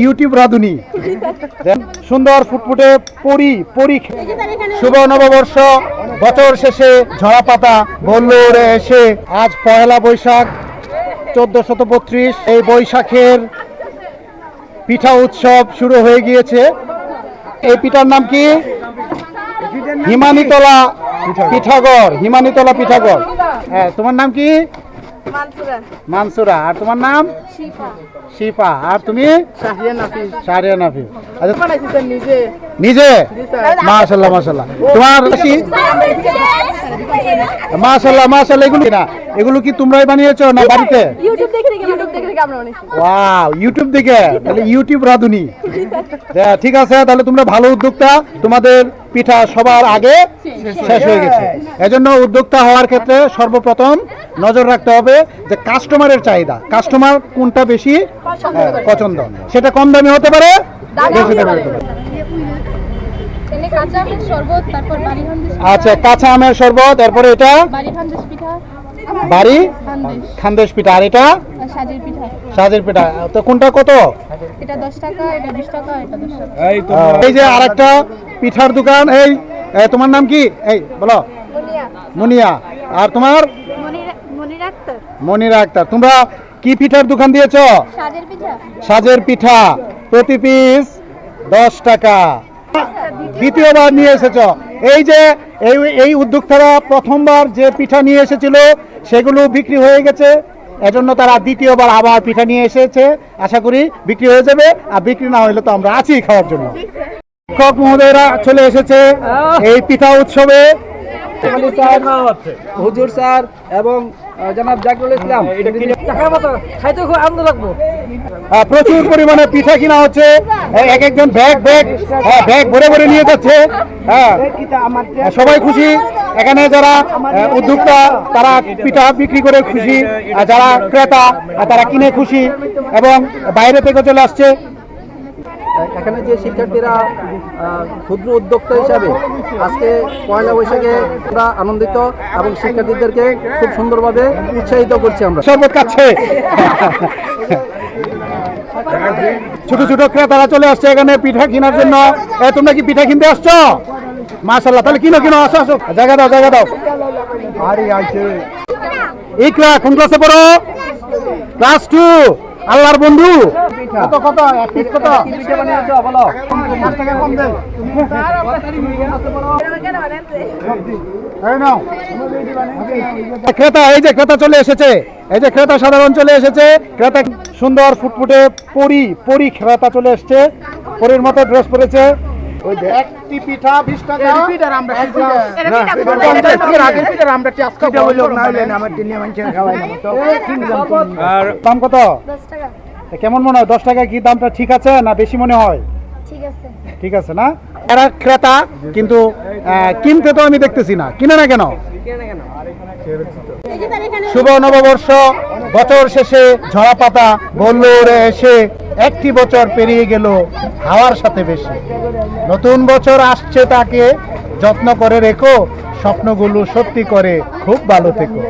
YouTube রাধুনি সুন্দর ফুটফুটে শুভ নববর্ষ বছর শেষে ঝরা পাতা বলল উড়ে এসে আজ পয়লা বৈশাখ 1432। এই বৈশাখের পিঠা উৎসব শুরু হয়ে গিয়েছে। এই পিঠার নাম কি? হিমানীতলা পিঠাগড়। হিমানীতলা পিঠাগড়। হ্যাঁ, তোমার নাম কি? মানসুরা। আর তোমার নাম? শিফা। আর তুমি? শাহরিয়া নাফি। আচ্ছা, নিজে? মাশাআল্লাহ মাশাআল্লাহ। তোমার মাশাআল্লাহ মাশাআল্লাহ। এগুলো কি তোমরাই বানিয়েছো না বাড়িতে? ইউটিউব দেখে আমরা বানিয়েছি। ওয়াও, ইউটিউব দেখে। তাহলে ইউটিউব রাধুনি। ঠিক আছে, তাহলে তোমরা ভালো উদ্যোক্তা। তোমাদের পিঠা সবার আগে শেষ হয়ে গেছে। এজন্য উদ্যোক্তা হওয়ার ক্ষেত্রে সর্বপ্রথম নজর রাখতে হবে যে কাস্টমারের চাহিদা, কাস্টমার কোনটা বেশি পছন্দ। সেটা কম দামি হতে পারে, বেশি দামি হতে পারে। আচ্ছা, কাঁচা আমের শরবত। এরপরে এটা বাড়ি খানদেশ পিঠা। আর এটা সাজের পিঠা। তো কোনটা কত? এটা 10 টাকা, এটা 20 টাকা, এটা 10 টাকা। এই যে আরেকটা পিঠার দোকান। এই তোমার নাম কি? এই বলো। মুনিয়া। আর তোমার? মনিরা আক্তার। তোমরা কি পিঠার দোকান দিয়েছো? সাজের পিঠা। প্রতি পিস 10 টাকা। দ্বিতীয়বার নিয়ে এসেছো। এই যে এই উদ্যোক্তারা প্রথমবার যে পিঠা নিয়ে এসেছিল সেগুলো বিক্রি হয়ে গেছে, এজন্য তারা দ্বিতীয়বার আবার পিঠা নিয়ে এসেছে। আশা করি বিক্রি হয়ে যাবে। আর বিক্রি না হলে তো আমরা আছি খাওয়ার জন্য। শিক্ষক মহোদয়রা চলে এসেছে এই পিঠা উৎসবে। হুজুর স্যার এবং জনাব জাকিরুল ইসলাম। খাইতে খুব আনন্দ লাগবো। প্রচুর পরিমাণে পিঠা কিনা হচ্ছে। এক একজন ব্যাগ ভরে ভরে নিয়ে যাচ্ছে। হ্যাঁ, সবাই খুশি। এখানে যারা উদ্যোক্তা তারা পিঠা বিক্রি করে খুশি, আর যারা ক্রেতা তারা কিনে খুশি এবং বাইরে থেকে চলে আসছে। এখানে যে শিক্ষার্থীরা ক্ষুদ্র উদ্যোক্তা হিসাবে আজকে পয়লা বৈশাখে আমরা আনন্দিত এবং শিক্ষার্থীদেরকে খুব সুন্দরভাবে উৎসাহিত করছি। আমরা শরবত খাচ্ছে। ছোট ছোট ক্রেতারা চলে আসছে এখানে পিঠা কেনার জন্য। তোমরা কি পিঠা কিনতে আসছো? মাশাআল্লাহ। তাহলে কিনো আসো আসো। জায়গা দাও। আরে আইছে ইকরা। কোন ক্লাসে পড়ো? ক্লাস 2। আল্লাহর বন্ধু। কত বলো। ক্রেতা, এই যে ক্রেতা চলে এসেছে। এই যে ক্রেতা সাধারণ চলে এসেছে। ক্রেতা সুন্দর ফুটফুটে পরি ক্রেতা চলে এসেছে। পরির মতো ড্রেস পরেছে। ওই একটি পিঠা 20 টাকা। দাম কত? 10 টাকা। কেমন মনে হয়? 10 টাকা কি দামটা ঠিক আছে না বেশি মনে হয়? ঠিক আছে না? এরা ক্রেতা, কিন্তু কিনতে তো আমি দেখতেছি না। কিনে না কেন? শুভ নববর্ষ বছর শেষে ঝরা পাতা বলল উড়ে এসে একটি বছর পেরিয়ে গেল হাওয়ার সাথে বেশি। নতুন বছর আসছে, তাকে যত্ন করে রেখো, স্বপ্নগুলো সত্যি করে খুব ভালো থেকো।